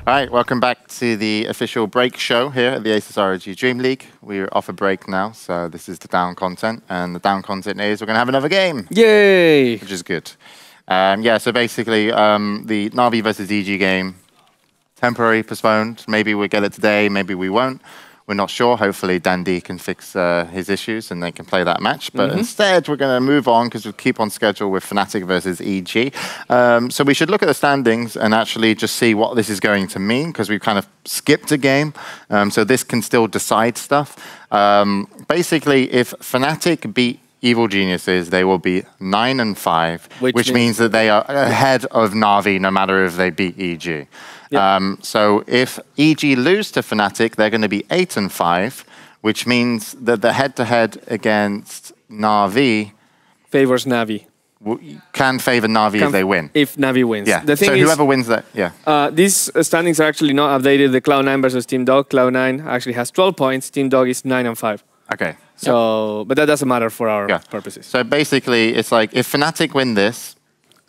All right, welcome back to the official break show here at the ASUS ROG DreamLeague. We're off a break now, so this is the down content, and the down content is we're going to have another game. Yay! Which is good. Yeah, so basically, the Na'Vi versus EG game, temporarily postponed. Maybe we'll get it today, maybe we won't. We're not sure. Hopefully, Dandy can fix his issues and they can play that match. But instead, we're going to move on because we'll keep on schedule with Fnatic versus EG. So we should look at the standings and actually just see what this is going to mean because we've kind of skipped a game. So this can still decide stuff. Basically, if Fnatic beat Evil Geniuses, they will be 9-5, which means that they are ahead of Na'Vi no matter if they beat EG. Yep. So if EG lose to Fnatic, they're going to be 8-5, which means that the head-to-head against Na'Vi favors Na'Vi. Can favor Na'Vi if they win. If Na'Vi wins. Yeah. The thing so whoever wins that, yeah. These standings are actually not updated. The Cloud9 versus Team Dog. Cloud9 actually has 12 points. Team Dog is 9-5. Okay. So, but that doesn't matter for our purposes. So basically, it's like if Fnatic win this,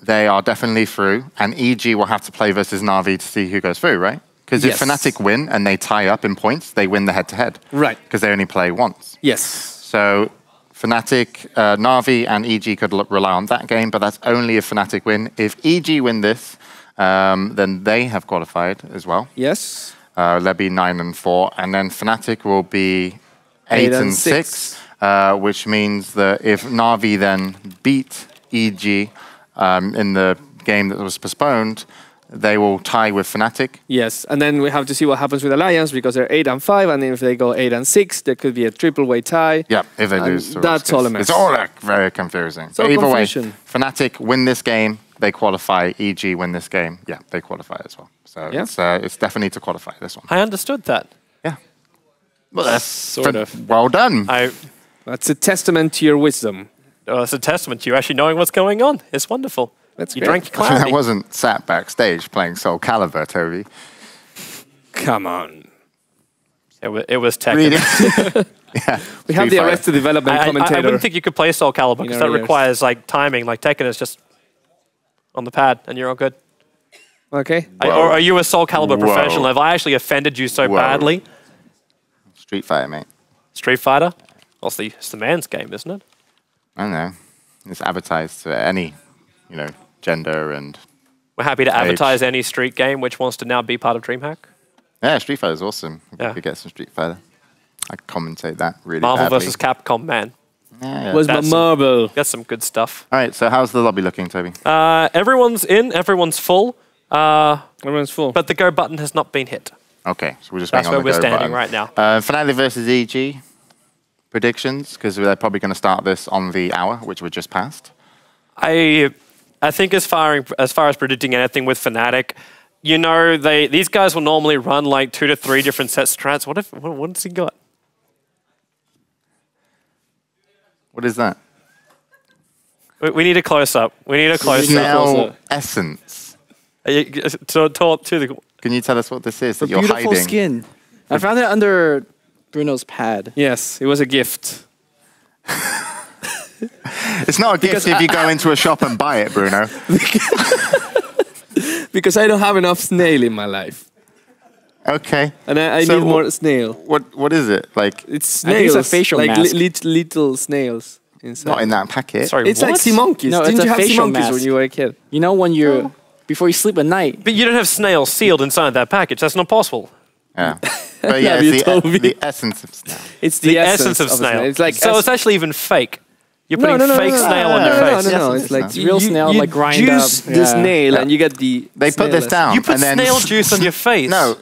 they are definitely through, and EG will have to play versus Na'Vi to see who goes through, right? Because if Fnatic win and they tie up in points, they win the head-to-head. Right. Because they only play once. Yes. So Fnatic, Na'Vi, and EG could rely on that game, but that's only if Fnatic win. If EG win this, then they have qualified as well. Yes. They'll be 9-4, and then Fnatic will be 8-6, which means that if Na'Vi then beat EG in the game that was postponed, they will tie with Fnatic. Yes, and then we have to see what happens with Alliance because they're 8-5, and if they go 8-6, there could be a triple-way tie. Yeah, if they lose. That's all a mess. It's all very confusing. So either way, Fnatic win this game, they qualify. EG win this game, yeah, they qualify as well. So it's definitely to qualify this one. I understood that. Yeah. Well, that's sort of well done. That's a testament to your wisdom. Oh, it's a testament to you actually knowing what's going on. It's wonderful. That's you drank your clarity. I wasn't sat backstage playing Soul Calibur, Toby. Come on. It was technical. Yeah, we have the Arrested Development commentator. I wouldn't think you could play Soul Calibur because that requires like timing. Like Tekken is just on the pad and you're all good. Okay. Or are you a Soul Calibur professional? Have I actually offended you so badly? Street Fighter, mate. Street Fighter? Well, it's the man's game, isn't it? I don't know. It's advertised to any, gender and we're happy to advertise any Street game which wants to now be part of DreamHack. Yeah, Street Fighter is awesome. We could get some Street Fighter. I commentate that really Marvel badly. versus Capcom, man. Yeah. Where's my marble? That's some good stuff. All right, so how's the lobby looking, Toby? Everyone's in, everyone's full. Everyone's full. But the go button has not been hit. Okay, so we're just waiting on the go button. That's where we're standing right now. Fnatic versus EG. Predictions, because they're probably going to start this on the hour, which we just passed. I think as far as predicting anything with Fnatic, these guys will normally run like 2 to 3 different set strats. What's he got? What is that? We need a close up. We need a close up. Essence. Can you tell us what this is that you're hiding? Beautiful skin. I found it under Bruno's pad. Yes, it was a gift. It's not a gift if you go into a shop and buy it, Bruno. Because I don't have enough snail in my life. Okay. And I need more snail. What is it? Like it's snails. It's a facial mask. Little snails inside. Not in that packet. Sorry, it's like sea monkeys. No, Didn't it's you a have sea facial monkeys mask when you were a kid? You know when you're before you sleep at night. But you don't have snails sealed inside that package. That's not possible. Yeah. But yeah, it's the essence of snail. It's the essence of snail. It's like so it's actually even fake. You're putting fake snail on your face. No, it's like real snail, like grind up. You juice the snail and you get the. They put this down. You put snail juice on your face. No.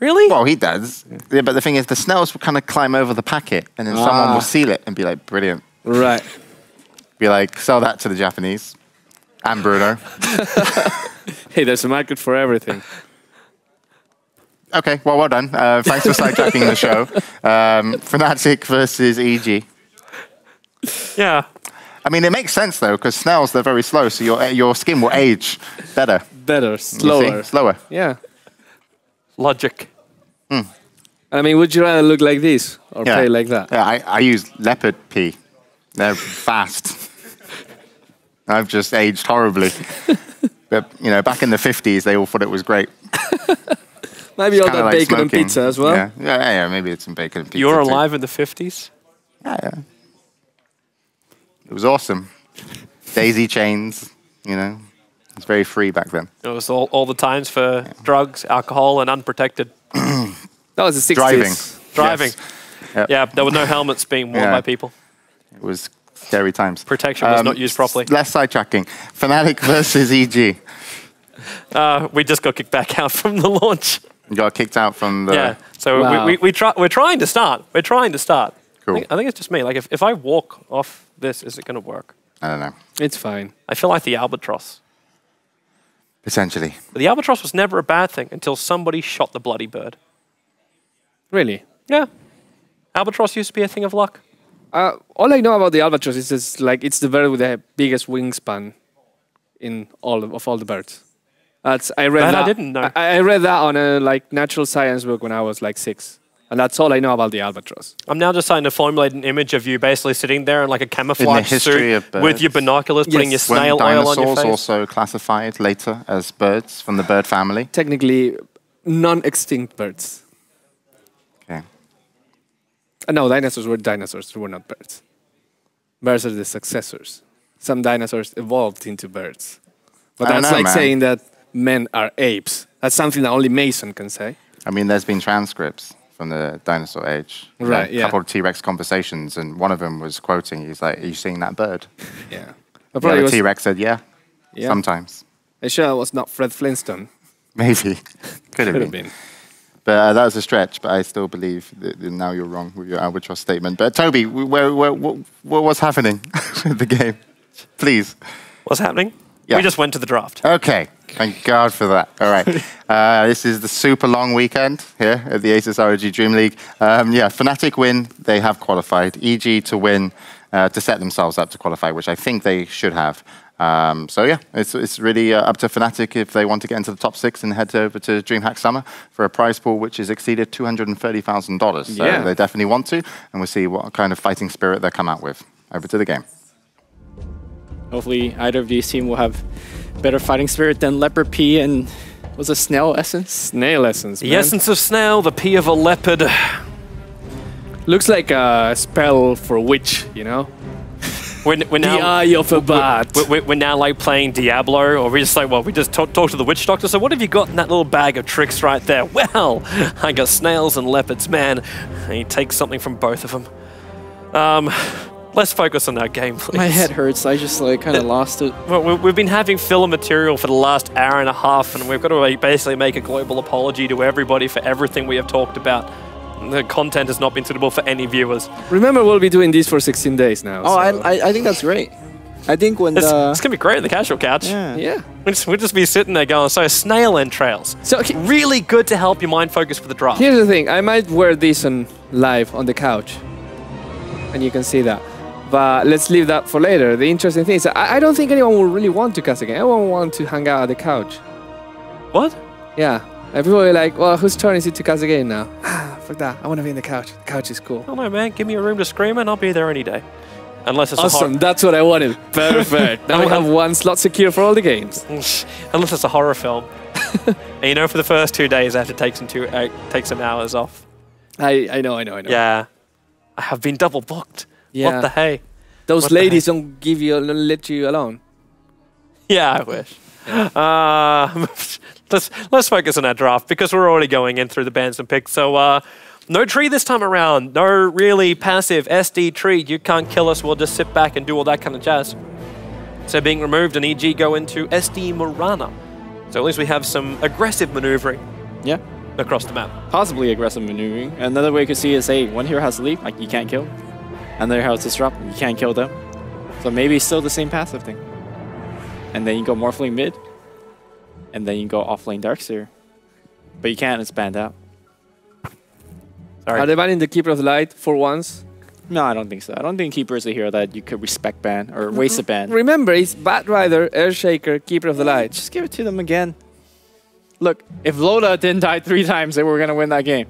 Really? Well, he does. Yeah, but the thing is, the snails will kind of climb over the packet, and then someone will seal it and be like, "Brilliant." Right. Be like, sell that to the Japanese and Bruno. Hey, there's a market for everything. Okay, well done. Thanks for sidejacking the show. Fnatic versus EG. Yeah. I mean, it makes sense, though, because snails, they're very slow, so your skin will age better. Slower. Slower. Yeah. Logic. I mean, would you rather look like this or play like that? Yeah, I use leopard pee. They're fast. I've just aged horribly. But, back in the 50s, they all thought it was great. Maybe all kinda that like bacon and smoking. pizza as well. Yeah, maybe it's some bacon and pizza. You were too. alive in the 50s? Yeah. It was awesome. Daisy chains, you know. It was very free back then. It was all the times for drugs, alcohol, and unprotected That was the 60s. driving. Yes. Yep. Yeah, there were no helmets being worn by people. It was scary times. Protection was not used properly. Less sidetracking. Fnatic versus EG. We just got kicked back out from the launch. You got kicked out from the... Yeah, so Wow. we're trying to start. We're trying to start. Cool. I think it's just me. Like, if I walk off this, is it going to work? I don't know. It's fine. I feel like the albatross. Essentially. But the albatross was never a bad thing until somebody shot the bloody bird. Really? Yeah. Albatross used to be a thing of luck. All I know about the albatross is just, like it's the bird with the biggest wingspan in all of the birds. I read that. I didn't know. I read that on a natural science book when I was like 6, and that's all I know about the albatross. I'm now just starting to formulate an image of you basically sitting there in like a camouflage history suit of birds. with your binoculars, putting your When snail oil on your dinosaurs face. also classified later as birds from the bird family. Technically, non-extinct birds. Okay. No, dinosaurs were dinosaurs. They were not birds. Birds are the successors. Some dinosaurs evolved into birds. But I don't that's know, like man. saying that men are apes. That's something that only Mason can say. I mean, there's been transcripts from the dinosaur age. Right, A yeah. couple of T-Rex conversations, and one of them was quoting, he's like, are you seeing that bird? Yeah. The other T-Rex said, yeah, Yeah. sometimes. It sure was not Fred Flintstone. Maybe. Could have been. But that was a stretch, but I still believe that now you're wrong with your albatross statement. But Toby, what's happening with the game? Please. What's happening? Yeah. We just went to the draft. Okay, thank God for that. All right. This is the super long weekend here at the ASUS ROG DreamLeague. Yeah, Fnatic win, they have qualified. EG to win, to set themselves up to qualify, which I think they should have. So yeah, it's really up to Fnatic if they want to get into the top 6 and head over to DreamHack Summer for a prize pool which has exceeded $230,000. So Yeah. they definitely want to, and we'll see what kind of fighting spirit they come out with. Over to the game. Hopefully, either of these teams will have better fighting spirit than Leopard P and was it Snail Essence? Snail essence, The man. essence of snail, the pee of a leopard. Looks like a spell for a witch, you know? We're The now, eye of a bat. we're now like playing Diablo, or we're just like, well, we just talk to the witch doctor. So what have you got in that little bag of tricks right there? Well, I got snails and leopards, man. And he takes something from both of them. Let's focus on our game, please. My head hurts. I just like kind of lost it. Well, we've been having filler material for the last hour and a half, and we've got to basically make a global apology to everybody for everything we have talked about. The content has not been suitable for any viewers. Remember, we'll be doing this for 16 days now. Oh, so. I think that's great. I think when It's the going to be great in the casual couch. Yeah. We'll just be sitting there going, so snail entrails. So Really good to help your mind focus for the draft. here's the thing. I might wear this on live on the couch. And you can see that. But let's leave that for later. The interesting thing is I don't think anyone will really want to cast again. Everyone will want to hang out at the couch. What? Yeah. People are like, well, whose turn is it to cast a game now? Ah, fuck that. I want to be in the couch. The couch is cool. I don't know, man. Give me a room to scream in. I'll be there any day. Unless it's Awesome. That's what I wanted. Perfect. Now we have one slot secure for all the games. unless it's a horror film. And you know, for the first 2 days, I have to take some hours off. I know. Yeah. I have been double booked. Yeah. What the hey? Those What the ladies don't let you alone. Yeah, I wish. Let's focus on our draft because we're already going in through the bands and picks. So no tree this time around. No really passive SD tree. You can't kill us. We'll just sit back and do all that kind of jazz. So being removed and EG go into SD Murana. So at least we have some aggressive maneuvering yeah, across the map. possibly aggressive maneuvering. Another way you could see is, hey, one hero has to leave, like you can't kill. Another hero has to disrupt, you can't kill them. So maybe it's still the same passive thing. And then you go Morphling mid, and then you go offlane Darkseer. But you can't, it's banned out. Sorry. Are they banning the Keeper of the Light for once? No, I don't think so. I don't think Keeper is a hero that you could respect ban or waste a ban. Remember, it's Bat Rider, Earthshaker, Keeper of the Light. Just give it to them again. Look, if Loda didn't die 3 times, they were going to win that game.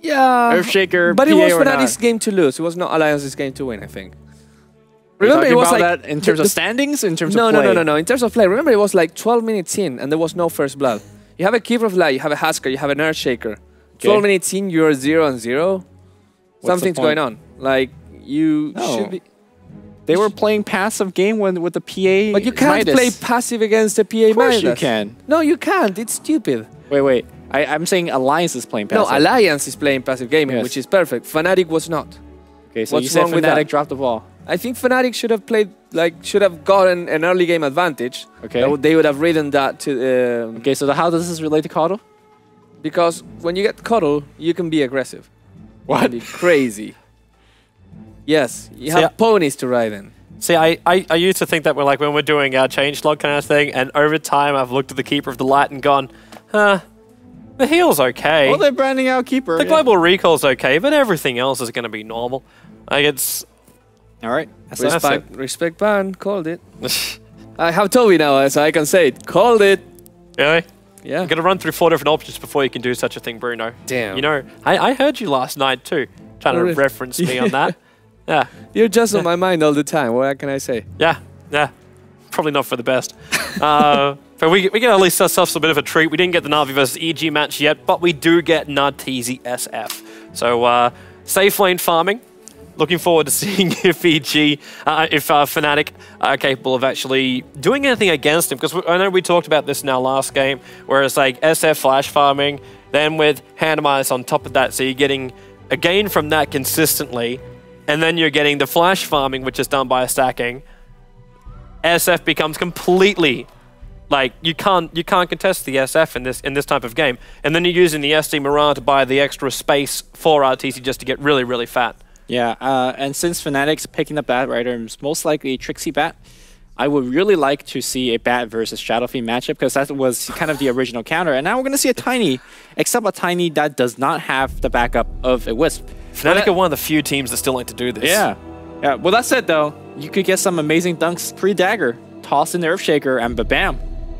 Yeah. Earthshaker, But it PA was or Fnatic's not. game to lose. It was not Alliance's game to win, I think. Are you Remember, it talking was about like... that in terms of standings, in terms no, of play? No. In terms of play, remember, it was like 12 minutes in and there was no first blood. You have a Keeper of Light, you have a Husker, you have an Earthshaker. 12 Okay. minutes in, you're 0-0. Something's going on. Like, you should be... They were playing passive game with the PA. But you can't play passive against the PA. Of course Midas. you can. No, you can't. It's stupid. Wait. I'm saying Alliance is playing passive. No, Alliance is playing passive gaming, Yes. which is perfect. Fnatic was not. Okay, so What's you said wrong with that? Fnatic dropped the ball. I think Fnatic should have played, should have gotten an early game advantage. Okay. They would have ridden that to... Okay, so how does this relate to Coddle? Because when you get Coddle, you can be aggressive. You What? can be crazy. Yes, you See, have ponies to ride in. See, I used to think that when we're doing our changelog kind of thing, and over time I've looked at the Keeper of the Light and gone, the heal's okay. Well, they're branding out Keeper. The global recall's okay, but everything else is going to be normal. Like, it's... All right. Respect ban, called it. I have Toby now, so I can say it. Called it. Really? Yeah. You've got to run through 4 different options before you can do such a thing, Bruno. Damn. You know, I heard you last night too, trying to reference me on that. Yeah. You're just on my mind all the time. What can I say? Yeah. Probably not for the best. But we get at least ourselves a bit of a treat. We didn't get the Na'Vi versus EG match yet, but we do get Narteezy SF. So safe lane farming. Looking forward to seeing if Fnatic are capable of actually doing anything against him. Because I know we talked about this in our last game, where it's like SF flash farming, then with Randomize on top of that, so you're getting a gain from that consistently, and then you're getting the flash farming, which is done by stacking. SF becomes completely like you can't contest the SF in this type of game, and then you're using the SD Mirage to buy the extra space for RTC just to get really, really fat. Yeah, and since Fnatic's picking up Bat items, most likely a Trixie Bat, I would really like to see a Bat versus Shadow Fiend matchup, because that was kind of the original counter. And now we're going to see a Tiny, except a Tiny that does not have the backup of a Wisp. Fnatic are one of the few teams that still like to do this. Yeah. Well, that said, though, you could get some amazing dunks pre-dagger, toss in the Earthshaker, and bam.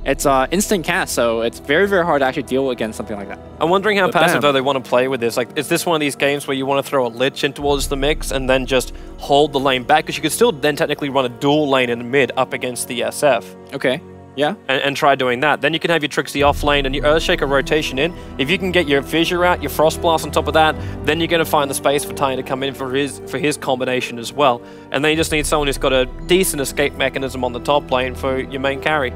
It's instant cast, so it's very, very hard to actually deal against something like that. I'm wondering how passive though they want to play with this. Like, is this one of these games where you want to throw a Lich in towards the mix and then just hold the lane back? Because you could still then technically run a dual lane in the mid up against the SF. Okay, yeah. And try doing that. Then you can have your Trixie off lane and your Earthshaker rotation in. If you can get your Fissure out, your Frost Blast on top of that, then you're going to find the space for Tiny to come in for his combination as well. And then you just need someone who's got a decent escape mechanism on the top lane for your main carry.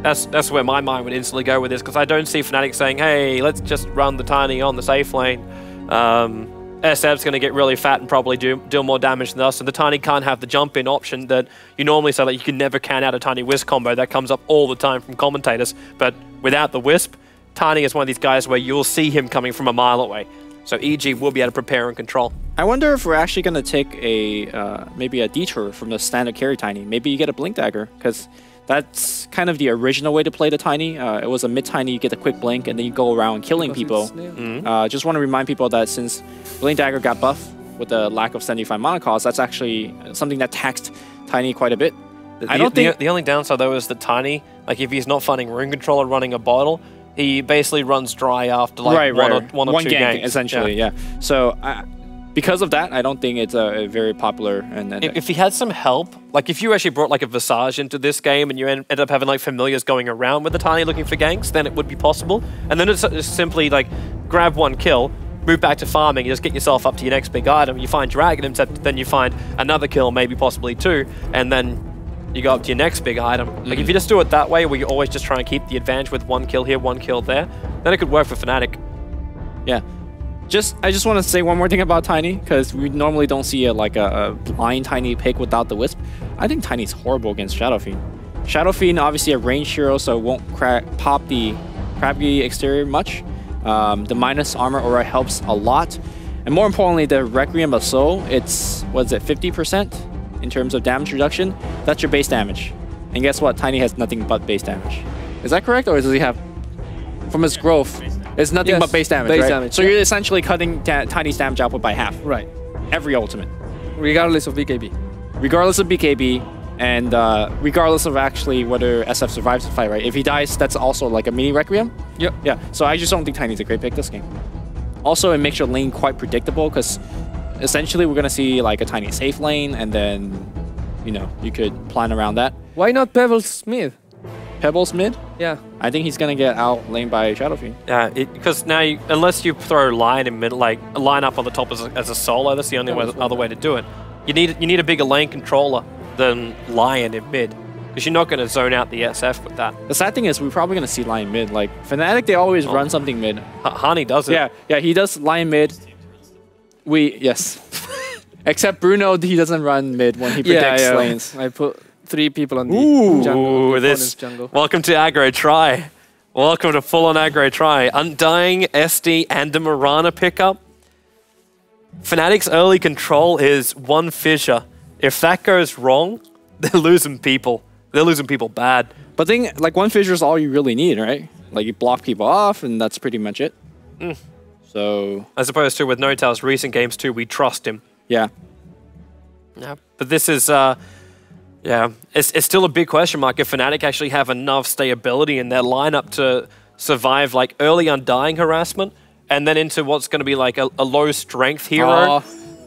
That's where my mind would instantly go with this, because I don't see Fnatic saying, hey, let's just run the Tiny on the safe lane. SF's going to get really fat and probably deal more damage than us, and the Tiny can't have the jump-in option that you normally say that you can never can out a Tiny Wisp combo. That comes up all the time from commentators. But without the Wisp, Tiny is one of these guys where you'll see him coming from a mile away. So EG will be able to prepare and control. I wonder if we're actually going to take a maybe a detour from the standard carry Tiny. Maybe you get a Blink Dagger, because that's kind of the original way to play the Tiny. It was a mid-Tiny, you get the quick blink, and then you go around killing people. Just want to remind people that since Blink Dagger got buffed with the lack of 75 mana cost, that's actually something that taxed Tiny quite a bit. I don't think the only downside though is that Tiny, like if he's not finding Rune Controller running a bottle, he basically runs dry after like one or two ganks. Essentially, yeah. So because of that, I don't think it's a very popular. And if he had some help, like if you actually brought like a Visage into this game and you end up having like familiars going around with the Tiny looking for ganks, then it would be possible. And then it's simply like grab one kill, move back to farming, you just get yourself up to your next big item. You find Dragon, then you find another kill, maybe possibly 2, and then you go up to your next big item. Like if you just do it that way, where you always just try and keep the advantage with one kill here, one kill there, then it could work for Fnatic. Yeah. I just want to say one more thing about Tiny, because we normally don't see a blind Tiny pick without the Wisp. I think Tiny's horrible against Shadow Fiend. Shadow Fiend, obviously a ranged hero, so it won't pop the crabby exterior much. The minus armor aura helps a lot. And more importantly, the Requiem of Soul, it's, what is it, 50% in terms of damage reduction? That's your base damage. And guess what? Tiny has nothing but base damage. Is that correct, or does he have, from his growth, it's nothing but base damage, right? So you're essentially cutting Tiny's damage output by half. Right. Every ultimate. Regardless of BKB. Regardless of BKB, and regardless of actually whether SF survives the fight, right? If he dies, that's also like a mini Requiem. Yep. Yeah, so I just don't think Tiny's a great pick this game. Also, it makes your lane quite predictable, because essentially we're going to see like a Tiny safe lane, and then, you know, you could plan around that. Why not Pebbles mid? Pebbles mid? Yeah, Yeah. I think he's gonna get out laned by Shadow Fiend. Yeah, because now, unless you throw Lion in mid, like line up on the top as a solo, that's the only other way to do it. You need a bigger lane controller than Lion in mid, because you're not going to zone out the SF with that. The sad thing is we're probably gonna see Lion mid. Like Fnatic, they always run something mid. Hani does it. Yeah, he does Lion mid. Yes. Except Bruno, he doesn't run mid when he predicts lanes. I put 3 people on the jungle. This jungle. Welcome to aggro try. Welcome to full-on aggro try. Undying, SD, and the Mirana pickup. Fnatic's early control is 1 fissure. If that goes wrong, they're losing people. They're losing people bad. But like 1 fissure is all you really need, right? Like you block people off, and that's pretty much it. So as opposed to with No-Tail's recent games too, we trust him. Yeah. Yeah, but this is, yeah, it's still a big question mark if Fnatic actually have enough stability in their lineup to survive like early Undying harassment and then into what's going to be like a low strength hero,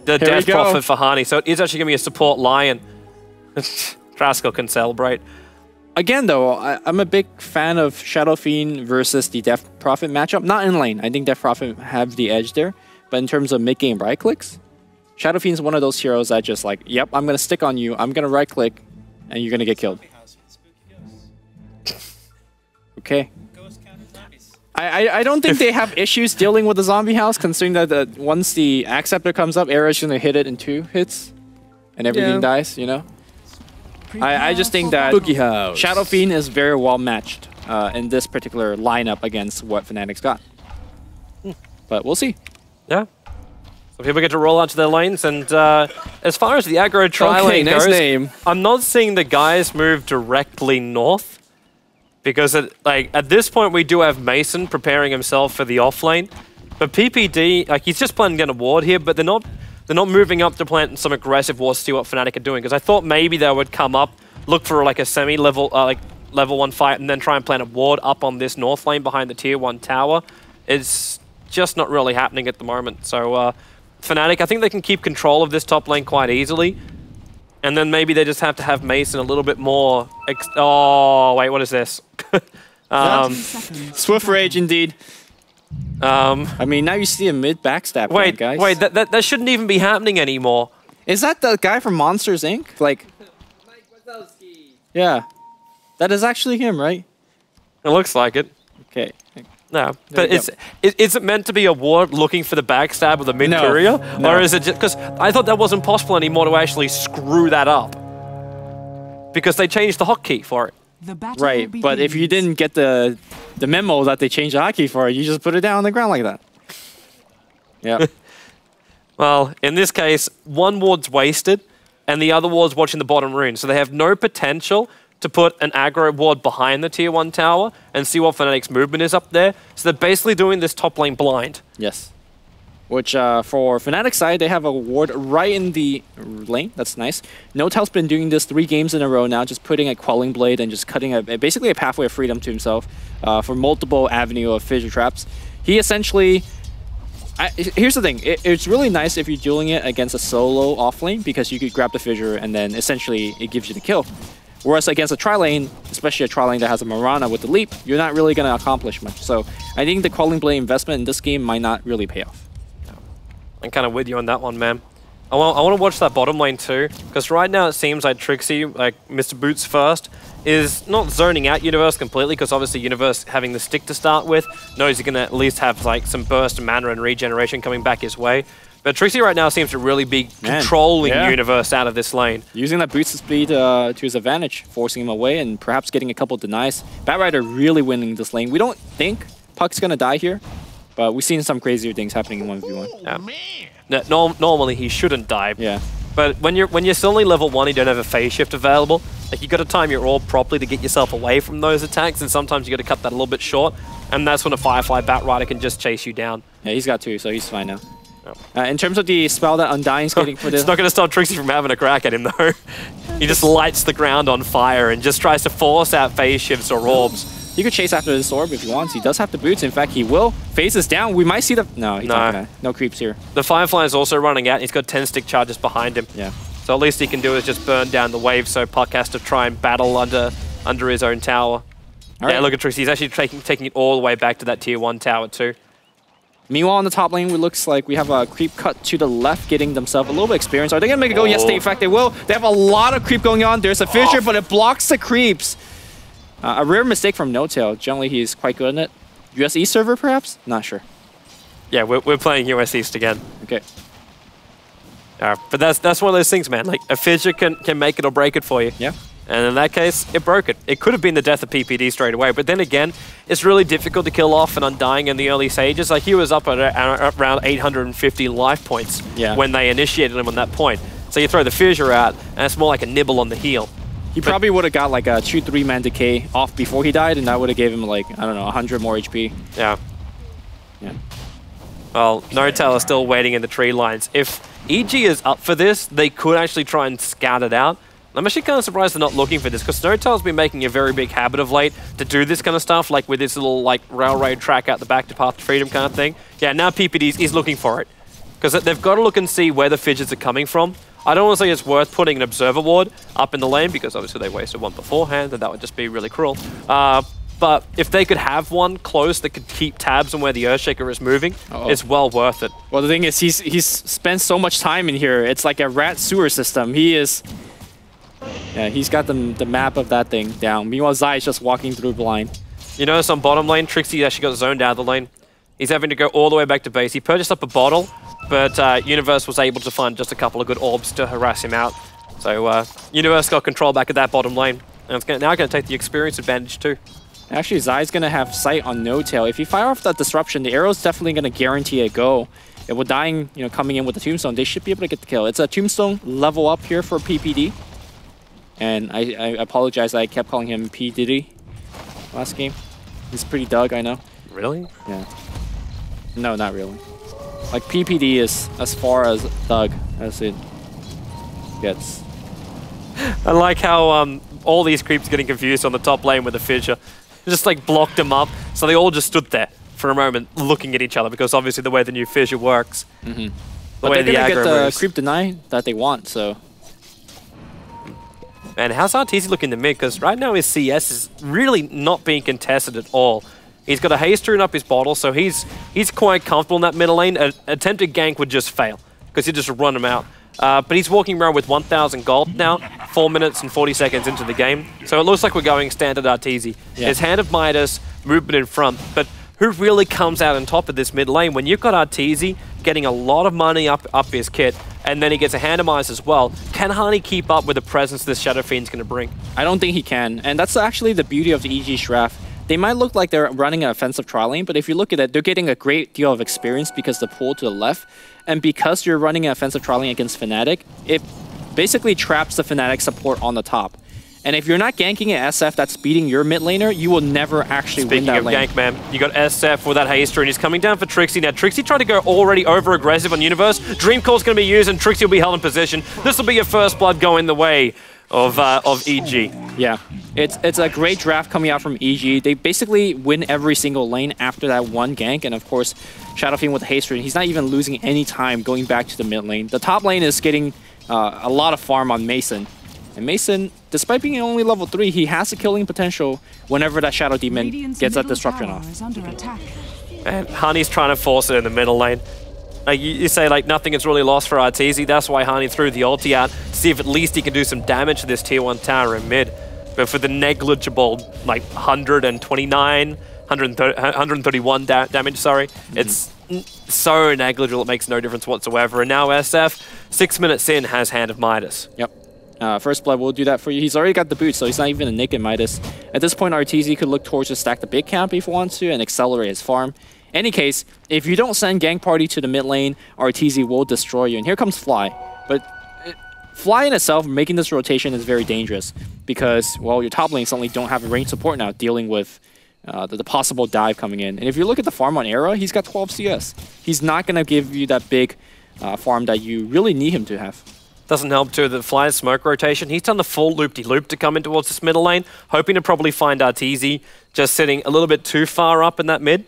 the Death Prophet for Hani. So it is actually going to be a support Lion. Traskel can celebrate. Again, though, I'm a big fan of Shadow Fiend versus the Death Prophet matchup. Not in lane. I think Death Prophet have the edge there. But in terms of mid-game right-clicks, Shadow Fiend's one of those heroes that just like, yep, I'm going to stick on you. I'm going to right-click, and you're going to get killed. Okay. I don't think they have issues dealing with the zombie house, considering that once the Acceptor comes up, Era's going to hit it in 2 hits, and everything dies, you know? I just think that Shadow Fiend is very well matched in this particular lineup against what Fnatic's got. But we'll see. Yeah. So people get to roll out to their lanes, and as far as the aggro tri lane goes, I'm not seeing the guys move directly north, because at this point we do have Mason preparing himself for the off lane, but PPD, like he's just planning on a ward here, but they're not moving up to plant some aggressive wards to see what Fnatic are doing, because I thought maybe they would come up, look for like a semi-level, like level 1 fight, and then try and plant a ward up on this north lane behind the tier 1 tower. It's just not really happening at the moment. So Fnatic, I think they can keep control of this top lane quite easily, and then maybe they just have to have Mason a little bit more. Oh wait, what is this? Swift Rage indeed. I mean, now you see a mid backstab. Wait, guys. Wait, that shouldn't even be happening anymore. Is that the guy from Monsters Inc? Like, yeah, that is actually him, right? It looks like it. Okay. No, but is it meant to be a ward looking for the backstab of the mid courier, or is it just because I thought that wasn't possible anymore to actually screw that up because they changed the hotkey for it. Right, but if you didn't get the memo that they changed the hotkey for it, you just put it down on the ground like that. Yeah. Well, in this case, one ward's wasted, and the other ward's watching the bottom rune, so they have no potential to put an aggro ward behind the tier 1 tower and see what Fnatic's movement is up there. So they're basically doing this top lane blind. Yes. Which, for Fnatic's side, they have a ward right in the lane. That's nice. No-Tail's been doing this 3 games in a row now, just putting a Quelling Blade and just cutting basically a pathway of freedom to himself for multiple avenue of fissure traps. He essentially... here's the thing. It's really nice if you're doing it against a solo off lane, because you could grab the fissure and then essentially it gives you the kill. Whereas against a tri-lane, especially a tri-lane that has a Mirana with the leap, you're not really going to accomplish much. So I think the Quelling Blade investment in this game might not really pay off. I'm kind of with you on that one, man. I want to watch that bottom lane too, because right now it seems like Trixie, like Mr. Boots first, is not zoning out Universe completely, because obviously Universe having the stick to start with knows he's going to at least have like some burst mana and regeneration coming back his way. But Trixie right now seems to really be controlling Universe out of this lane. Using that boost speed to his advantage, forcing him away and perhaps getting a couple denies. Batrider really winning this lane. We don't think Puck's going to die here, but we've seen some crazier things happening in 1v1. Yeah. Normally he shouldn't die. Yeah. But when you're still only level 1, you don't have a phase shift available. Like you got to time your orb properly to get yourself away from those attacks, and sometimes you got to cut that a little bit short. And that's when a Firefly Batrider can just chase you down. Yeah, he's got 2, so he's fine now. In terms of the spell that Undying's getting for this... It's not going to stop Trixie from having a crack at him, though. He just lights the ground on fire and just tries to force out phase shifts or orbs. He could chase after this orb if he wants. He does have the boots. In fact, he will. Phase is down. We might see the... No, he's not gonna. No creeps here. The Firefly is also running out. He's got 10 stick charges behind him. Yeah. So at least he can do is just burn down the wave, so Puck has to try and battle under his own tower. Yeah, look at Trixie. He's actually taking it all the way back to that tier 1 tower too. Meanwhile, on the top lane, it looks like we have a creep cut to the left, getting themselves a little bit of experience. Are they going to make it go? Yes, in fact, they will. They have a lot of creep going on. There's a fissure, but it blocks the creeps. A rare mistake from NoTail. Generally, he's quite good in it. US East server, perhaps? Not sure. Yeah, we're playing US East again. Okay. But that's one of those things, man. Like, a fissure can make it or break it for you. Yeah. And in that case, it broke it. It could have been the death of PPD straight away, but then again, it's really difficult to kill off an Undying in the early stages. Like, he was up at around 850 life points when they initiated him on that point. So you throw the fissure out, and it's more like a nibble on the heel. He probably would have got like a 2-3 man decay off before he died, and that would have gave him like, I don't know, 100 more HP. Yeah. Yeah. Well, NoTail is still waiting in the tree lines. If EG is up for this, they could actually try and scout it out. I'm actually kind of surprised they're not looking for this, because NoTail's been making a very big habit of late to do this kind of stuff, like with this little like railroad track out the back to Path to Freedom kind of thing. Yeah, now PPD is looking for it, because they've got to look and see where the fidgets are coming from. I don't want to say it's worth putting an observer ward up in the lane, because obviously they wasted one beforehand, and that would just be really cruel. But if they could have one close that could keep tabs on where the Earthshaker is moving, it's well worth it. Well, the thing is, he's spent so much time in here. It's like a rat sewer system. He's got the map of that thing down. Meanwhile, Zai is just walking through blind. You notice on bottom lane, Trixie actually got zoned out of the lane. He's having to go all the way back to base. He purchased up a bottle, but Universe was able to find just a couple of good orbs to harass him out. So Universe got control back at that bottom lane. And it's now going to take the experience advantage too. Actually, Zai's going to have sight on NoTail. If you fire off that disruption, the arrow's definitely going to guarantee a go. And with Dying, coming in with the Tombstone, they should be able to get the kill. It's a Tombstone level up here for PPD. And I apologize, I kept calling him P. Diddy last game. He's pretty Doug, I know. Really? Yeah. No, not really. Like, PPD is as far as Doug as it gets. I like how all these creeps getting confused on the top lane with the fissure. Just like blocked them up, so they all just stood there for a moment looking at each other, because obviously the way the new fissure works, the way the aggro get the moves. creep deny that they want, so. And how's Arteezy looking in the mid? Because right now his CS is really not being contested at all. He's got a haste rune up his bottle, so he's quite comfortable in that middle lane. An attempted gank would just fail, because he'd just run him out. But he's walking around with 1,000 gold now, 4 minutes and 40 seconds into the game. So it looks like we're going standard Arteezy. Yeah. There's Hand of Midas, movement in front, but who really comes out on top of this mid lane when you've got Arteezy getting a lot of money up his kit, and then he gets a Hand of Midas as well? Can Hani keep up with the presence this Shadow Fiend's going to bring? I don't think he can, and that's actually the beauty of the EG draft. They might look like they're running an offensive trial lane, but if you look at it, they're getting a great deal of experience because the pool to the left, and because you're running an offensive trial lane against Fnatic, it basically traps the Fnatic support on the top. And if you're not ganking an SF that's beating your mid laner, you will never actually win that lane. Speaking of gank, man, you got SF with that haste rune. He's coming down for Trixie. Now, Trixie tried to go already over-aggressive on Universe. Dream Call's going to be used, and Trixie will be held in position. This will be your first blood going the way of EG. Yeah, it's a great draft coming out from EG. They basically win every single lane after that one gank, and of course, Shadow Fiend with the haste rune, he's not even losing any time going back to the mid lane. The top lane is getting a lot of farm on Mason. And Mason, despite being only level 3, he has the killing potential whenever that Shadow Demon gets that disruption off. And Hani's trying to force it in the middle lane. Like you say, like, nothing is really lost for Arteezy. That's why Hani threw the ulti out to see if at least he can do some damage to this tier 1 tower in mid. But for the negligible, like, 131 damage, sorry, it's so negligible it makes no difference whatsoever. And now SF, 6 minutes in, has Hand of Midas. Yep. First Blood will do that for you. He's already got the boot, so he's not even a naked Midas. At this point, Arteezy could look towards to stack the big camp if he wants to and accelerate his farm. Any case, if you don't send Gank Party to the mid lane, Arteezy will destroy you. And here comes Fly. But Fly in itself, making this rotation is very dangerous because, well, your top lane suddenly don't have a range support now dealing with the possible dive coming in. And if you look at the farm on Era, he's got 12 CS. He's not going to give you that big farm that you really need him to have. Doesn't help too that Fly's smoke rotation. He's done the full loop-de-loop to come in towards this middle lane, hoping to probably find Arteezy just sitting a little bit too far up in that mid.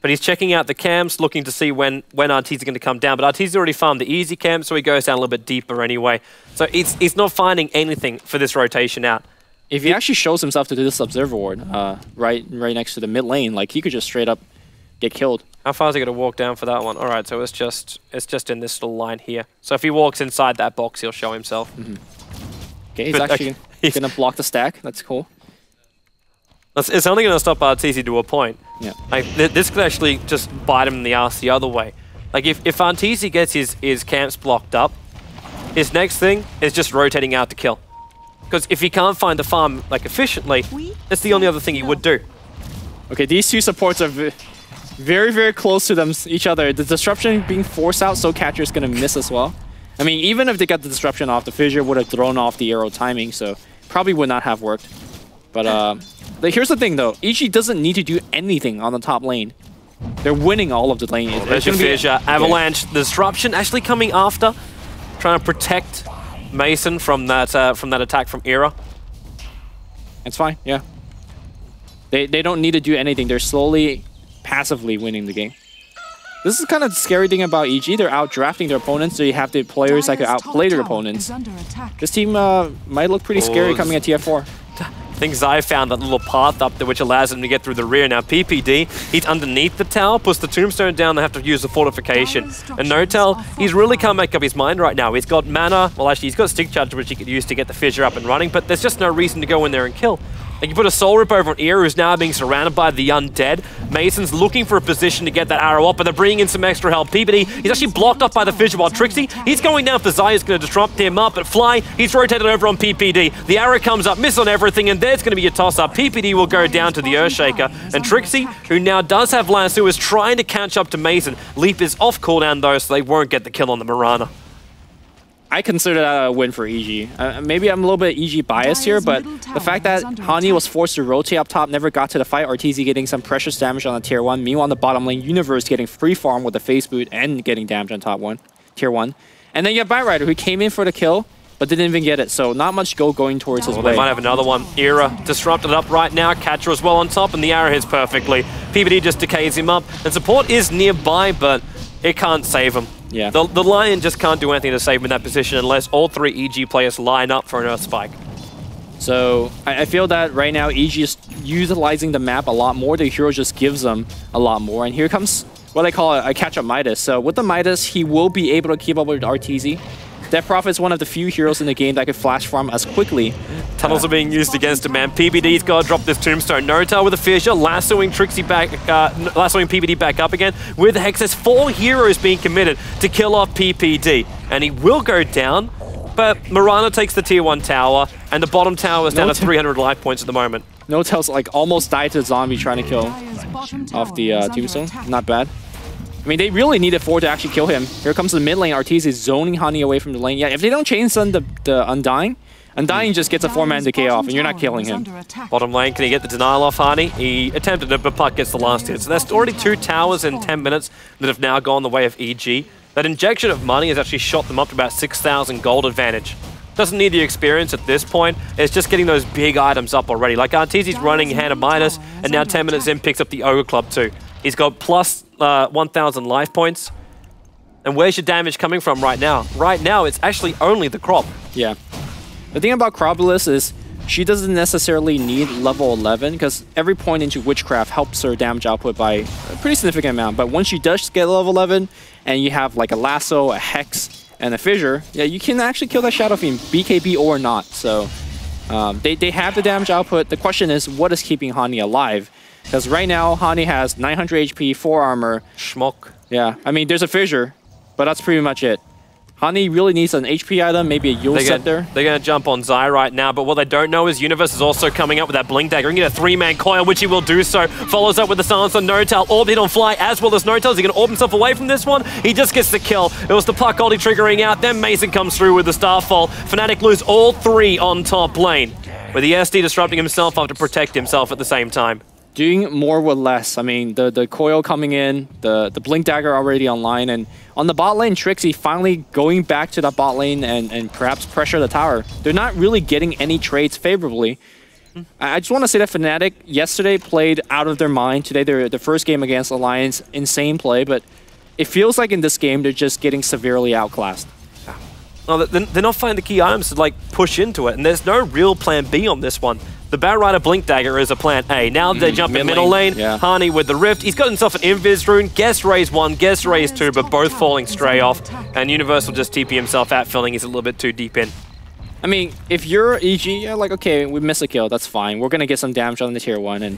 But he's checking out the camps, looking to see when Arteezy's going to come down. But Arteezy's already farmed the easy camp, so he goes down a little bit deeper anyway. So he's not finding anything for this rotation out. if he actually shows himself to do this observer ward right next to the mid lane, like he could just straight up get killed. How far is he going to walk down for that one? All right, so it's just in this little line here. So if he walks inside that box, he'll show himself. Okay, he's actually going to block the stack. That's cool. It's only going to stop RTZ to a point. Yeah. Like, this could actually just bite him in the ass the other way. Like, if RTZ gets his camps blocked up, his next thing is just rotating out to kill. Because if he can't find the farm, like, efficiently, it's the only other thing he would do. Okay, these two supports are very, very close to each other. The disruption being forced out, so Catcher's going to miss as well. I mean, even if they got the disruption off, the fissure would have thrown off the arrow timing, so probably would not have worked. But here's the thing, though. EG doesn't need to do anything on the top lane. They're winning all of the lane. There's a fissure. Avalanche. The disruption actually coming after, trying to protect Mason from that attack from Era. It's fine, yeah. They don't need to do anything. They're slowly, passively winning the game. This is kind of the scary thing about EG. They're out-drafting their opponents, so you have the players that can outplay their opponents. This team might look pretty scary coming at TF4. I think Zai found that little path up there which allows him to get through the rear. Now PPD, he's underneath the tower, puts the tombstone down, they have to use the fortification. And Notel, he's really can't make up his mind right now. He's got mana, well actually he's got stick charge which he could use to get the fissure up and running, but there's just no reason to go in there and kill. Like you put a Soul Rip over on Era, who's now being surrounded by the undead. Mason's looking for a position to get that arrow up, but they're bringing in some extra help. PPD, he's actually blocked up by the fissure, while Trixie, he's going down for Zai, who's going to disrupt him up, but Fly, he's rotated over on PPD. The arrow comes up, miss on everything, and there's going to be a toss-up. PPD will go down to the Earthshaker, and Trixie, who now does have Lasso, is trying to catch up to Mason. Leap is off cooldown though, so they won't get the kill on the Mirana. I consider that a win for EG. Maybe I'm a little bit EG biased here, but the fact that Hani was forced to rotate up top, never got to the fight, RTZ getting some precious damage on the tier 1. Meanwhile, on the bottom lane, Universe getting free farm with the face boot and getting damage on top 1, tier 1. And then you have Batrider, who came in for the kill, but didn't even get it. So not much go going towards his way. They might have another one. Era disrupted up right now. Catcher as well on top, and the arrow hits perfectly. PPD just decays him up, and support is nearby, but it can't save him. Yeah. The Lion just can't do anything to save him in that position unless all 3 EG players line up for an Earth Spike. So I feel that right now EG is utilizing the map a lot more. The hero just gives them a lot more. And here comes what I call a catch-up Midas. So with the Midas, he will be able to keep up with RTZ. Death Prophet is one of the few heroes in the game that can flash farm as quickly. Tunnels are being used against him, man. PPD's got to drop this tombstone. Notel with a fissure, lassoing Trixie back, lassoing PPD back up again. With the Hex, there's 4 heroes being committed to kill off PPD. And he will go down, but Mirana takes the tier 1 tower, and the bottom tower is down to 300 life points at the moment. Notel's like almost died to a zombie trying to kill off the tombstone. Not bad. I mean, they really needed 4 to actually kill him. Here comes the mid lane. Arteez is zoning Hani away from the lane. Yeah, if they don't chain stun the Undying, Undying just gets a 4-man decay off, and you're not killing him. Bottom lane, can he get the denial off Hani? He attempted it, but Puck gets the last hit. So there's already 2 towers in 10 minutes that have now gone the way of EG. That injection of money has actually shot them up to about 6,000 gold advantage. Doesn't need the experience at this point. It's just getting those big items up already. Like Arteezy's running Hand of Midas, and now 10 minutes in picks up the Ogre Club too. He's got plus 1,000 life points. And where's your damage coming from right now? Right now, it's actually only the Crop. Yeah. The thing about Cropulus is she doesn't necessarily need level 11 because every point into Witchcraft helps her damage output by a pretty significant amount. But once she does get level 11 and you have like a Lasso, a Hex, and a Fissure, yeah, you can actually kill that Shadow Fiend, BKB or not. So they have the damage output. The question is, what is keeping Hani alive? Because right now, Hani has 900 HP, 4 armor. Schmuck. Yeah, I mean, there's a Fissure, but that's pretty much it. Hani really needs an HP item, maybe a Yule Scepter. They're going to jump on Zai right now, but what they don't know is Universe is also coming up with that Blink Dagger. He can get a 3-man coil, which he will do so. Follows up with the silence on Notel. Orb hit on Fly as well as Notel. Is he going to orb himself away from this one? He just gets the kill. It was the Puck ulti triggering out. Then Mason comes through with the Starfall. Fnatic lose all 3 on top lane, with the SD disrupting himself up to protect himself at the same time. Doing more with less. I mean, the coil coming in, the Blink Dagger already online, and on the bot lane, Trixie finally going back to that bot lane and perhaps pressure the tower. They're not really getting any trades favorably. I just want to say that Fnatic yesterday played out of their mind. Today, they're the first game against Alliance, insane play, but it feels like in this game, they're just getting severely outclassed. Oh, they're not finding the key items to like push into it, and there's no real plan B on this one. The Batrider Blink Dagger is a plan A. Now they jump in middle lane. Yeah. Hani with the Rift. He's got himself an Invis rune. Guess raise 1, guess raise 2, but both falling stray off. And Universe will just TP himself out, feeling he's a little bit too deep in. I mean, if you're EG, you're like, okay, we missed a kill. That's fine. We're going to get some damage on the tier 1. And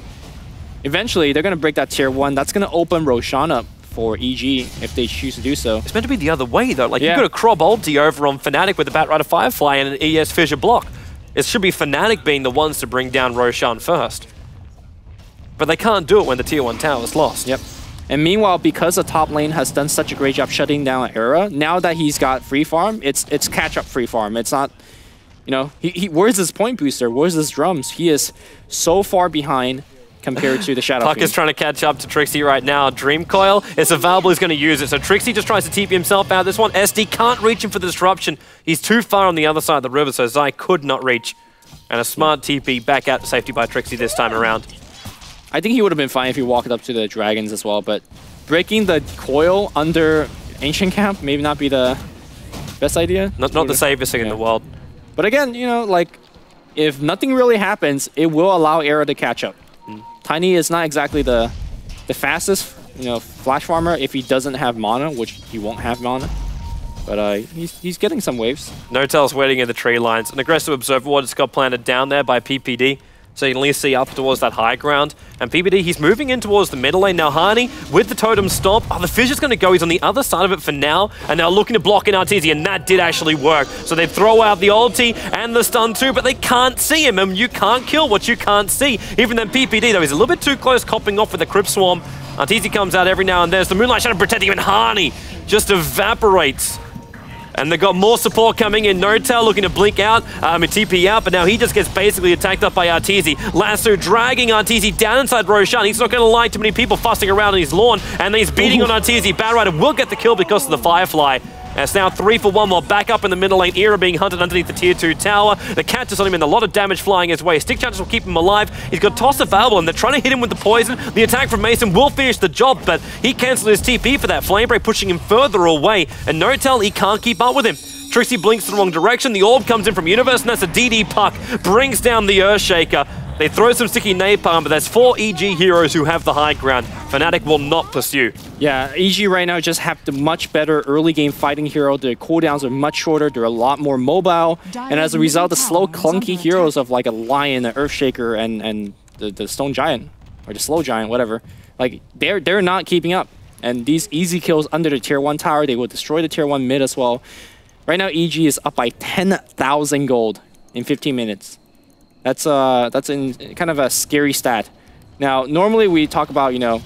eventually, they're going to break that tier 1. That's going to open Roshan up for EG if they choose to do so. It's meant to be the other way, though. Like, you've got a Crob ulti over on Fnatic with the Batrider Firefly and an ES Fissure block. It should be Fnatic being the ones to bring down Roshan first. But they can't do it when the tier 1 tower is lost. Yep. And meanwhile, because the top lane has done such a great job shutting down Era, now that he's got free farm, it's catch-up free farm. It's not, you know, where's his point booster? Where's his drums? He is so far behind compared to the Shadow Puck Fiend. is trying to catch up to Trixie right now. Dream Coil is available, he's going to use it. So Trixie just tries to TP himself out of this one. SD can't reach him for the disruption. He's too far on the other side of the river, so Zai could not reach. And a smart TP back out to safety by Trixie this time around. I think he would have been fine if he walked up to the dragons as well, but breaking the coil under Ancient Camp maybe not be the best idea. Not the safest thing in the world. But again, you know, like, if nothing really happens, it will allow Era to catch up. Tiny is not exactly the fastest, you know, flash farmer if he doesn't have mana, which he won't have mana. But he's getting some waves. No-Tail's waiting in the tree lines. An aggressive Observer Ward just got planted down there by PPD. So you can at least see up towards that high ground. And PPD, he's moving in towards the middle lane. Now Hani, with the totem stop, the Fissure's going to go. He's on the other side of it for now. And now looking to block in Arteezy, and that did actually work. So they throw out the ulti and the stun too, but they can't see him. And you can't kill what you can't see. Even then PPD, though, he's a little bit too close, copping off with the Crypt Swarm. Arteezy comes out every now and then. There's the Moonlight Shadow protecting him, and Hani just evaporates. And they've got more support coming in. No-Tail looking to blink out, and TP out, but now he just gets basically attacked up by Arteezy. Lasso dragging Arteezy down inside Roshan. He's not going to like too many people fussing around on his lawn, and then he's beating on Arteezy. Batrider will get the kill because of the Firefly. And it's now 3 for 1 while back up in the middle lane. Era being hunted underneath the tier 2 tower. The catch is on him and a lot of damage flying his way. Stick charges will keep him alive. He's got Toss available and they're trying to hit him with the poison. The attack from Mason will finish the job, but he cancelled his TP for that. Flame Break pushing him further away. And No-Tail, he can't keep up with him. Trixie blinks the wrong direction. The orb comes in from Universe, and that's a DD puck. Brings down the Earthshaker. They throw some sticky napalm, but there's 4 EG heroes who have the high ground. Fnatic will not pursue. Yeah, EG right now just have the much better early game fighting hero. Their cooldowns are much shorter. They're a lot more mobile. And as a result, the slow, clunky heroes of like a Lion, an Earthshaker, and the Stone Giant, or the Slow Giant, whatever, like they're not keeping up. And these easy kills under the tier 1 tower, they will destroy the tier 1 mid as well. Right now, EG is up by 10,000 gold in 15 minutes. That's kind of a scary stat. Now, normally we talk about, you know,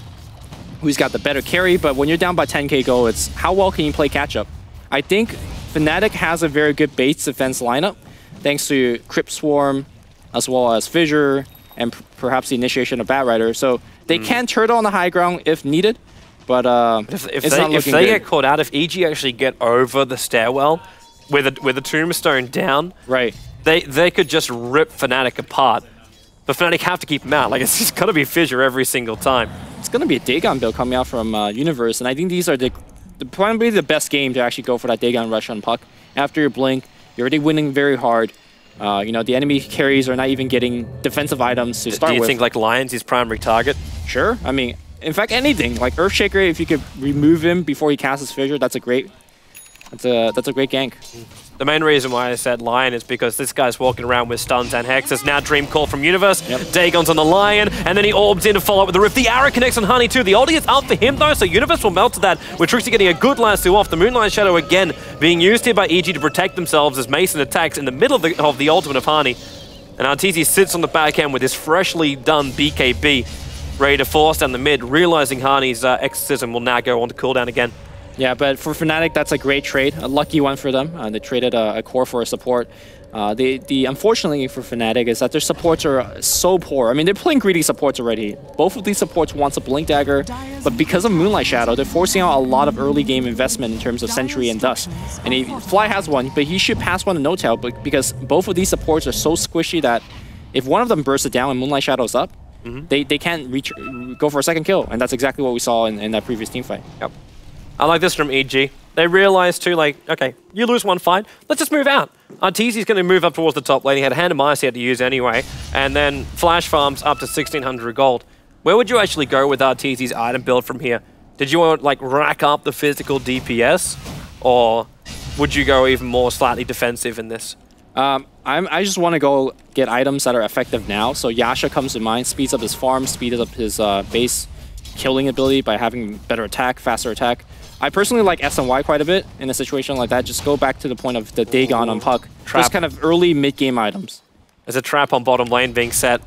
who's got the better carry, but when you're down by 10k gold, it's how well can you play catch-up? I think Fnatic has a very good base defense lineup, thanks to Crypt Swarm, as well as Fissure, and perhaps the initiation of Batrider. So they can turtle on the high ground if needed. But if they get caught out, if EG actually get over the stairwell with a tombstone down, right, they could just rip Fnatic apart. But Fnatic have to keep him out. Like, it's just got to be Fissure every single time. It's going to be a Dagon build coming out from Universe, and I think these are probably the best game to actually go for that Dagon rush on Puck. After your blink, you're already winning very hard. You know, the enemy carries are not even getting defensive items to start with. Do you think like Lion's his primary target? Sure. I mean, in fact, anything like Earthshaker. If you could remove him before he casts his Fissure, that's a great gank. The main reason why I said Lion is because this guy's walking around with stuns and hexes. Now Dream Call from Universe. Yep. Dagon's on the Lion, and then he orbs in to follow up with the Rift. The arrow connects on Honey too. The ulti is up for him though, so Universe will melt to that. With Trixie getting a good lasso off. The Moonlight Shadow again being used here by EG to protect themselves as Mason attacks in the middle of the ultimate of Hani. And Arteezy sits on the backhand with his freshly done BKB, ready to force down the mid, realizing Hani's exorcism will now go on to cooldown again. Yeah, but for Fnatic, that's a great trade, a lucky one for them. They traded a core for a support. Unfortunately for Fnatic is that their supports are so poor. I mean, they're playing greedy supports already. Both of these supports want a Blink Dagger, but because of Moonlight Shadow, they're forcing out a lot of early game investment in terms of Sentry and Dust. And Fly has one, but he should pass one to No-Tail because both of these supports are so squishy that if one of them bursts it down and Moonlight Shadow's up, they can't go for a second kill. And that's exactly what we saw in that previous team fight. Yep. I like this from EG. They realized too, like, okay, you lose one fight, let's just move out. Arteezy's going to move up towards the top lane. He had a hand of ice he had to use anyway. And then flash farms up to 1,600 gold. Where would you actually go with Arteezy's item build from here? Did you want like rack up the physical DPS? Or would you go even more slightly defensive in this? I just want to go get items that are effective now. So Yasha comes to mind, speeds up his farm, speeds up his base killing ability by having better attack, faster attack. I personally like SNY quite a bit in a situation like that. Just go back to the point of the Dagon on Puck. Those kind of early mid-game items. There's a trap on bottom lane being set.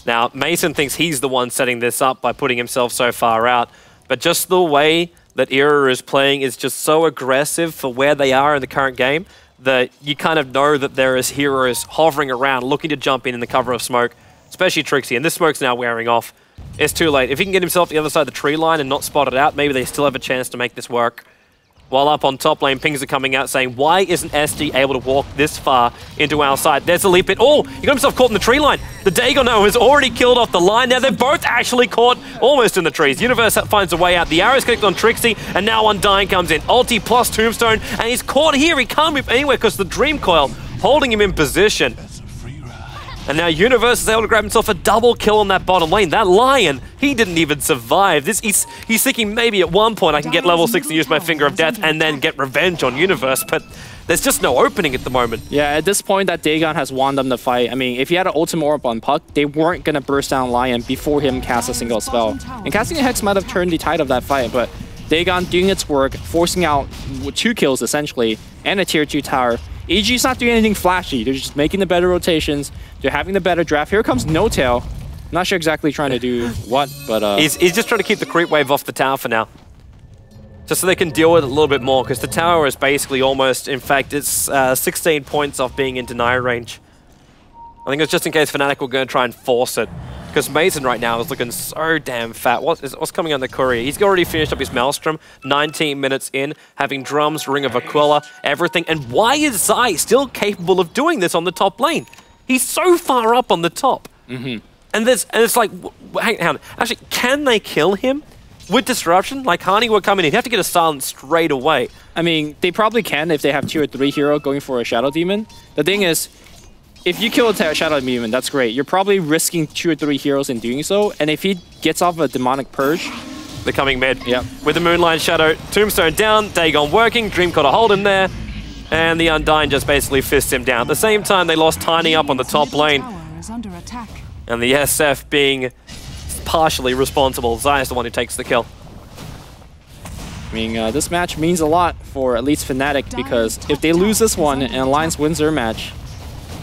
Now, Mason thinks he's the one setting this up by putting himself so far out. But just the way that Era is playing is just so aggressive for where they are in the current game that you kind of know that there is heroes hovering around looking to jump in the cover of smoke, especially Trixie. And this smoke's now wearing off. It's too late. If he can get himself to the other side of the tree line and not spot it out, maybe they still have a chance to make this work. While up on top lane, pings are coming out saying, why isn't SD able to walk this far into our side? There's a leap in. Oh, he got himself caught in the tree line. The Dagon has already killed off the line. Now they're both actually caught almost in the trees. Universe finds a way out. The arrow's connected on Trixie, and now Undying comes in. Ulti plus Tombstone, and he's caught here. He can't move anywhere because the Dream Coil holding him in position. And now Universe is able to grab himself a double kill on that bottom lane. That Lion, he didn't even survive. He's thinking maybe at one point I can get level 6 and use my Finger of Death and then get revenge on Universe, but there's just no opening at the moment. Yeah, at this point that Dagon has won them the fight. I mean, if he had an ultimate orb on Puck, they weren't going to burst down Lion before him cast a single spell. And casting a Hex might have turned the tide of that fight, but Dagon doing its work, forcing out 2 kills essentially, and a tier 2 tower. EG's not doing anything flashy. They're just making the better rotations. They're having the better draft. Here comes No Tail. Not sure exactly trying to do what, but... He's just trying to keep the creep wave off the tower for now. Just so they can deal with it a little bit more, because the tower is basically almost... In fact, it's 16 points off being in deny range. I think it's just in case Fnatic were going to try and force it. Because Mason right now is looking so damn fat. What's coming on the courier? He's already finished up his Maelstrom, 19 minutes in, having drums, Ring of Aquila, everything. And why is Zai still capable of doing this on the top lane? He's so far up on the top. And it's like, hang on. Actually, can they kill him with disruption? Like Hani would come in, he'd have to get a silence straight away. I mean, they probably can if they have tier 3 hero going for a Shadow Demon. The thing is, if you kill a Shadow Demon, that's great. You're probably risking 2 or 3 heroes in doing so. And if he gets off a Demonic Purge... They're coming mid. Yep. With the Moonlight Shadow, Tombstone down, Dagon working, Dream got a hold him there. And the Undying just basically fists him down. At the same time, they lost Tiny up on the top lane. And the SF being partially responsible. Zai is the one who takes the kill. I mean, this match means a lot for at least Fnatic, because if they lose this one and Alliance wins their match,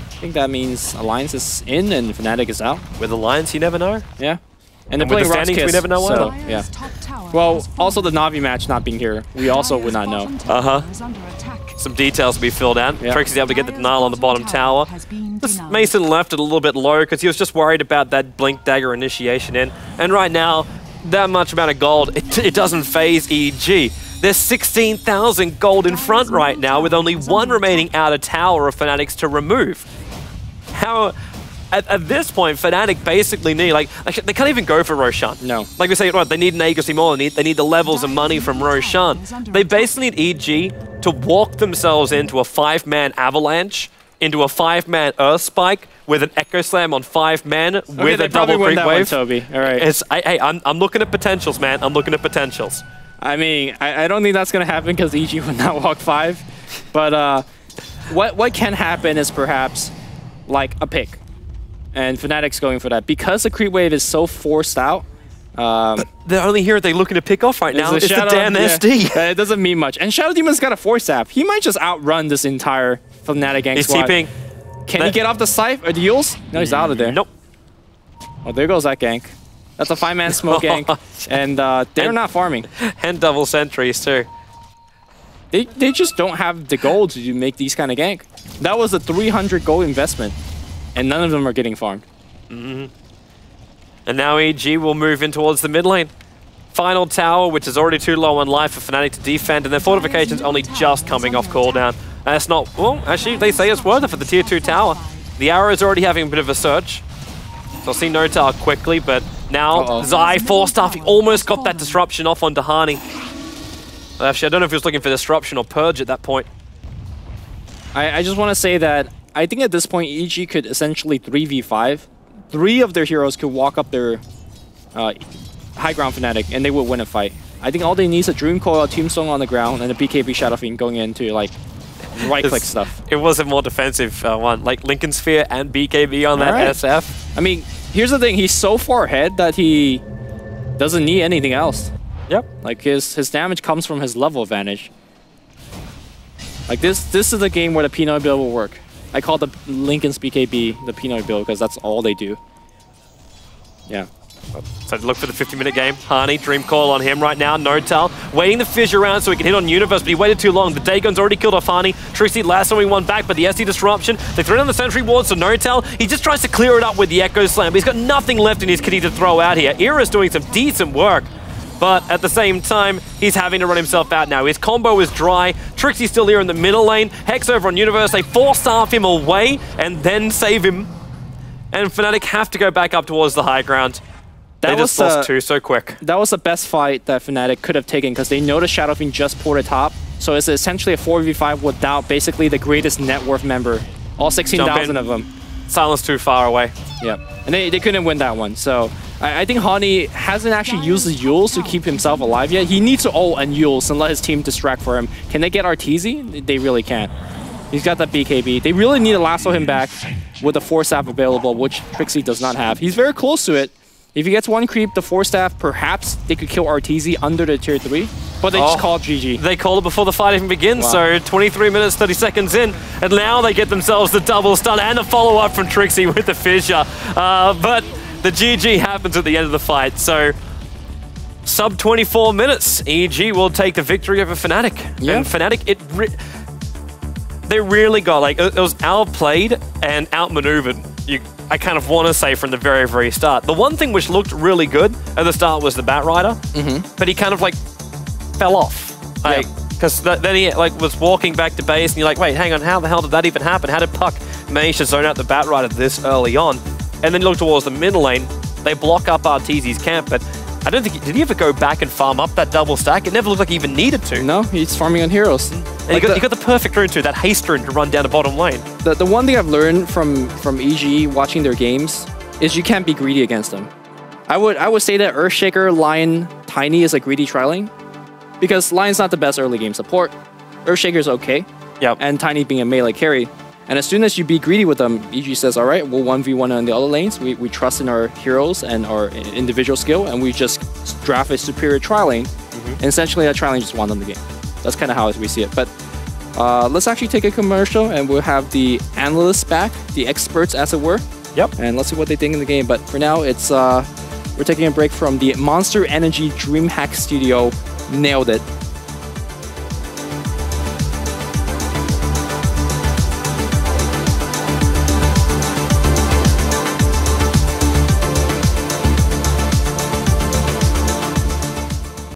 I think that means Alliance is in and Fnatic is out. With Alliance, you never know. Yeah. And they're playing standings, we never know why. So, yeah. Well, also the Na'Vi match not being here, we also would not know. Some details to be filled out. Yeah. Trixie's able to get the denial on the bottom tower. Mason left it a little bit low because he was just worried about that Blink Dagger initiation in. And right now, that much amount of gold, it doesn't phase EG. There's 16,000 gold in front right now with only 1 remaining outer tower of Fnatic's to remove. How... At this point, Fnatic basically need, like, they can't even go for Roshan. No. Like we say, right, they need an Aegis more, they need the levels of money from Roshan. They basically need EG to walk themselves into a 5-man Avalanche, into a 5-man Earth Spike, with an Echo Slam on 5 men, with a double creep wave. Toby. All right. Hey, I'm looking at potentials, man. I'm looking at potentials. I mean, I don't think that's going to happen because EG would not walk 5. But what can happen is perhaps, like, a pick. And Fnatic's going for that. Because the creep wave is so forced out. But the only hero they're looking to pick off right now is the damn SD. It doesn't mean much. And Shadow Demon's got a Force Staff. He might just outrun this entire Fnatic gang squad. He's TPing. Can he get off the Scythe or the Eels? No, he's out of there. Nope. Well, there goes that gank. That's a 5-man smoke gank. And they're not farming. And double sentries too. They just don't have the gold to make these kind of gank. That was a 300 gold investment. And none of them are getting farmed. And now EG will move in towards the mid lane. Final tower, which is already too low on life for Fnatic to defend, and their fortifications only just coming off cooldown. And it's not, well, actually, they say it's worth it for the tier 2 tower. The arrow is already having a bit of a search. So I'll see No Tower quickly, but now Zai, 4 stuff, he almost got that disruption off onto Hani. Actually, I don't know if he was looking for disruption or purge at that point. I just want to say that I think at this point, EG could essentially 3v5. 3 of their heroes could walk up their high ground Fnatic, and they would win a fight. I think all they need is a Dream Coil, a Tombstone on the ground, and a BKB Shadow Fiend going into like right-click stuff. It was a more defensive one, like Lincoln Sphere and BKB on that SF. I mean, here's the thing: he's so far ahead that he doesn't need anything else. Yep. Like his damage comes from his level advantage. Like this is the game where the Pinoy build will work. I call the Lincoln's BKB the Pinoy build because that's all they do. Yeah. So look for the 50-minute game. Hani, Dream Call on him right now. Notal waiting the fissure around so he can hit on Universe, but he waited too long. The Dagon's already killed off Hani. Trixie last time he won back, but the SD disruption. They throw down the Sentry Ward, so Notal, he just tries to clear it up with the Echo Slam, but he's got nothing left in his kitty to throw out here. Era's doing some decent work, but at the same time, he's having to run himself out now. His combo is dry. Trixie's still here in the middle lane. Hex over on Universe. They force-staff him away and then save him. And Fnatic have to go back up towards the high ground. They just lost 2 so quick. That was the best fight that Fnatic could have taken because they know the Shadow Fiend just poured a top. So it's essentially a 4v5 without basically the greatest net worth member. All 16,000 of them. Silence too far away. Yeah, and they couldn't win that one. So I think Hani hasn't actually used his Yules to keep himself alive yet. He needs to ult and Yules and let his team distract for him. Can they get RTZ? They really can't. He's got that BKB. They really need to lasso him back with the 4-staff available, which Trixie does not have. He's very close to it. If he gets one creep, the 4-staff, perhaps they could kill RTZ under the tier 3. But they just call GG. They call it before the fight even begins, so 23 minutes, 30 seconds in, and now they get themselves the double stun and the follow-up from Trixie with the fissure. But the GG happens at the end of the fight, so sub 24 minutes, EG will take the victory over Fnatic. Yeah. And Fnatic, they really got, like, it was outplayed and outmaneuvered. I kind of want to say from the very, very start. The one thing which looked really good at the start was the Bat Rider, but he kind of like fell off. Because then he like was walking back to base and you're like, wait, hang on, how the hell did that even happen? How did Puck manage to zone out the Bat Rider this early on? And then you look towards the middle lane, they block up RTZ's camp, but I don't think, did he ever go back and farm up that double stack? It never looked like he even needed to. No, he's farming on heroes. And like you got the perfect rune too, that haste rune to run down the bottom lane. The one thing I've learned from EG watching their games is you can't be greedy against them. I would say that Earthshaker, Lion, Tiny is a greedy tri-lane because Lion's not the best early game support. Earthshaker's okay. Yep. And Tiny being a melee carry. And as soon as you be greedy with them, EG says, all right, we'll 1v1 on the other lanes. We trust in our heroes and our individual skill, and we just draft a superior tri-lane. And essentially, that tri-lane just won them the game. That's kind of how we see it. But let's actually take a commercial, and we'll have the analysts back, the experts, as it were. Yep. And let's see what they think in the game. But for now, it's we're taking a break from the Monster Energy DreamHack Studio. Nailed it.